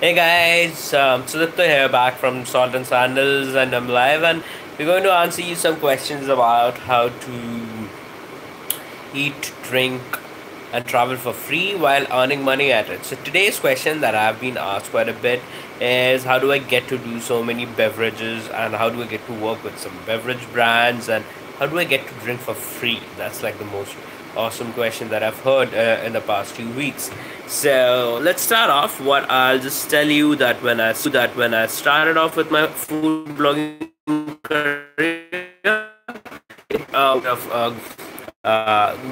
Hey guys, Sudipta here back from Salt and Sandals, and I'm live, and we're going to answer you some questions about how to eat, drink, and travel for free while earning money at it. So today's question that I've been asked quite a bit is how do I get to do so many beverages, and how do I get to work with some beverage brands, and how do I get to drink for free? That's like the most awesome question that I've heard in the past few weeks. So let's start off. What I'll just tell you that when I started off with my food blogging career, of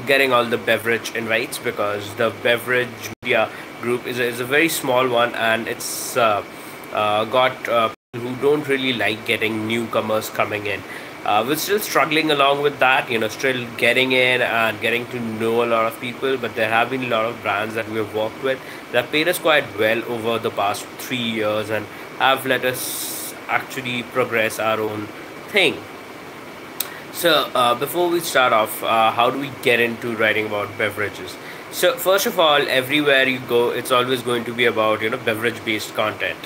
getting all the beverage invites, because the beverage media group is a very small one, and it's got people who don't really like getting newcomers coming in. We're still struggling along with that, still getting in and getting to know a lot of people, but there have been a lot of brands that we've worked with that paid us quite well over the past 3 years and have let us actually progress our own thing. So, before we start off, how do we get into writing about beverages? So, first of all, everywhere you go, it's always going to be about beverage-based content.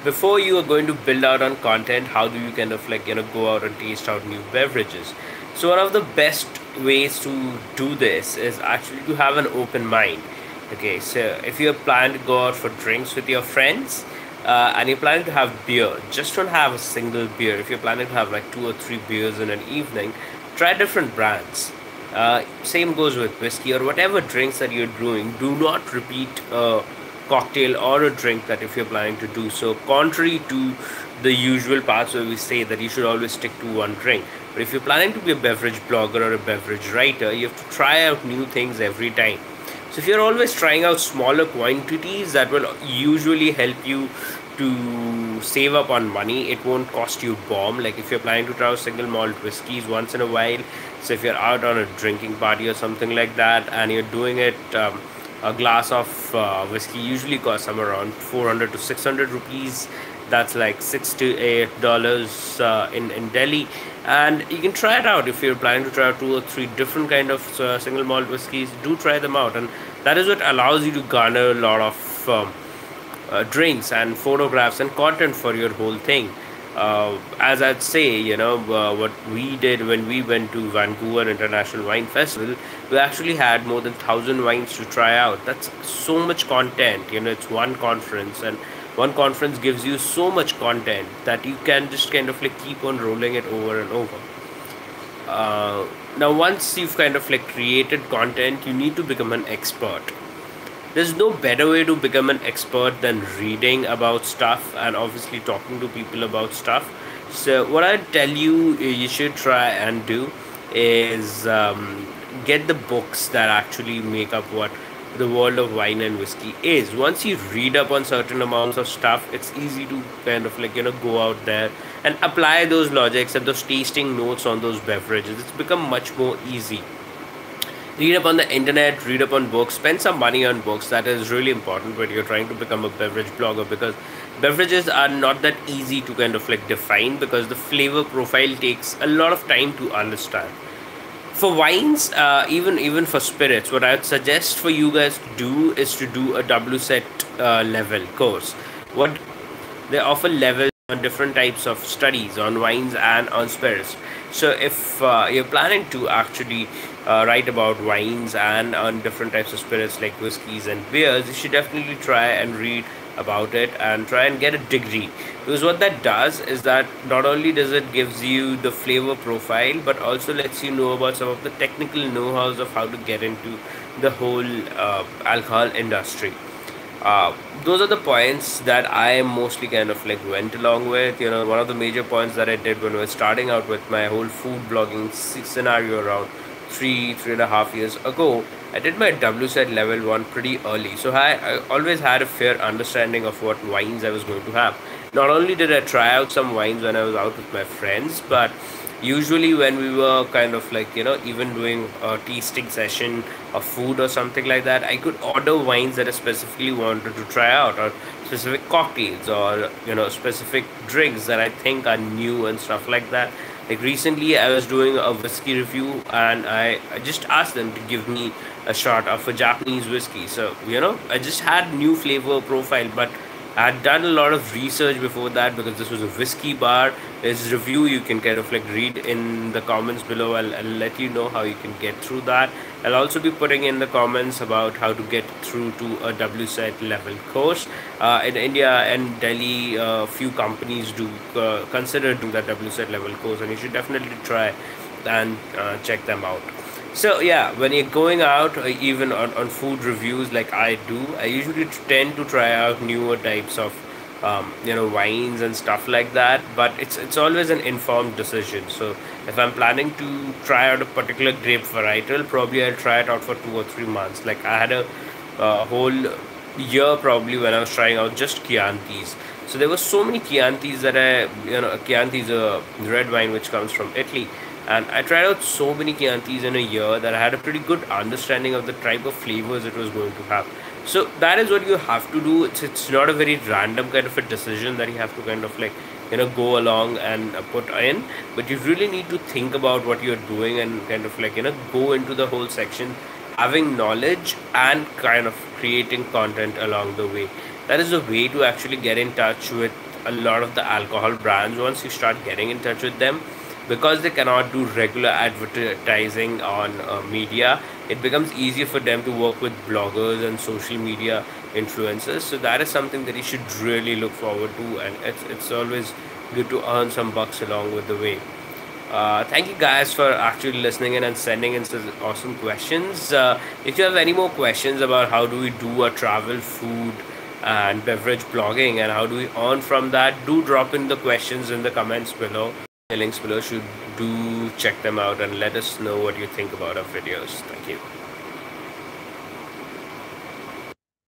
Before you are going to build out on content, how do you kind of like go out and taste out new beverages? So, one of the best ways to do this is actually to have an open mind. Okay, so if you plan to go out for drinks with your friends, and you're planning to have beer, just don't have a single beer. If you're planning to have like 2 or 3 beers in an evening, try different brands. Same goes with whiskey or whatever drinks that you're doing. Do not repeat a cocktail or a drink that if you're planning to do so, contrary to the usual parts where we say that you should always stick to one drink. But if you're planning to be a beverage blogger or a beverage writer, you have to try out new things every time. So if you're always trying out smaller quantities, that will usually help you to save up on money. It won't cost you bomb. Like if you're planning to try out single malt whiskeys once in a while, so if you're out on a drinking party or something like that, and you're doing it, a glass of whiskey usually costs somewhere around 400 to 600 rupees. That's like $6 to $8 in Delhi, and you can try it out. If you're planning to try out 2 or 3 different kind of single malt whiskeys, do try them out, and that is what allows you to garner a lot of drinks and photographs and content for your whole thing. As I'd say, what we did when we went to Vancouver International Wine Festival, we actually had more than 1,000 wines to try out. That's so much content. It's one conference, and one conference gives you so much content that you can just kind of like keep on rolling it over and over. Now, once you've kind of like created content, you need to become an expert. There's no better way to become an expert than reading about stuff and obviously talking to people about stuff. So, what I tell you you should try and do is get the books that actually make up what the world of wine and whiskey is. Once you read up on certain amounts of stuff, it's easy to kind of like go out there and apply those logics and those tasting notes on those beverages. It's become much more easy. Read up on the internet, read up on books, spend some money on books. That is really important when you're trying to become a beverage blogger, because beverages are not that easy to kind of like define, because the flavor profile takes a lot of time to understand. For wines, even for spirits, what I would suggest for you guys to do is to do a WSET level course. What they offer levels on different types of studies on wines and on spirits. So if you're planning to actually write about wines and on different types of spirits like whiskeys and beers, you should definitely try and read about it and try and get a degree, because what that does is that not only does it gives you the flavor profile, but also lets you know about some of the technical know-hows of how to get into the whole alcohol industry. Those are the points that I mostly kind of like went along with. One of the major points that I did when I was starting out with my whole food blogging scenario around 3.5 years ago, I did my WSET level 1 pretty early. So I always had a fair understanding of what wines I was going to have. Not only did I try out some wines when I was out with my friends, but usually when we were kind of like even doing a tasting session of food or something like that, I could order wines that I specifically wanted to try out, or specific cocktails, or specific drinks that I think are new and stuff like that. Like recently I was doing a whiskey review, and I just asked them to give me a shot of a Japanese whiskey. So I just had new flavor profile, but I had done a lot of research before that because this was a whiskey bar. There's review you can kind of like read in the comments below. I'll let you know how you can get through that. I'll also be putting in the comments about how to get through to a WSET level course. In India and Delhi, few companies do consider doing that WSET level course, and you should definitely try and check them out. So yeah, when you're going out, even on food reviews like I do, I usually tend to try out newer types of wines and stuff like that. But it's always an informed decision. So if I'm planning to try out a particular grape varietal, probably I'll try it out for 2 or 3 months. Like I had a whole year probably when I was trying out just Chiantis. So there were so many Chiantis that Chianti is a red wine which comes from Italy, and I tried out so many Chiantis in a year that I had a pretty good understanding of the type of flavors it was going to have. So that is what you have to do. It's not a very random kind of a decision that you have to kind of like go along and put in, but you really need to think about what you're doing and kind of like go into the whole section having knowledge and kind of creating content along the way. That is a way to actually get in touch with a lot of the alcohol brands once you start getting in touch with them, because they cannot do regular advertising on media. It becomes easier for them to work with bloggers and social media influencers. So that is something that you should really look forward to, and it's always good to earn some bucks along with the way. Thank you guys for actually listening in and sending in such awesome questions. If you have any more questions about how do we do a travel, food, and beverage blogging, and how do we earn from that, do drop in the questions in the comments below. The links below, should do check them out and let us know what you think about our videos. Thank you.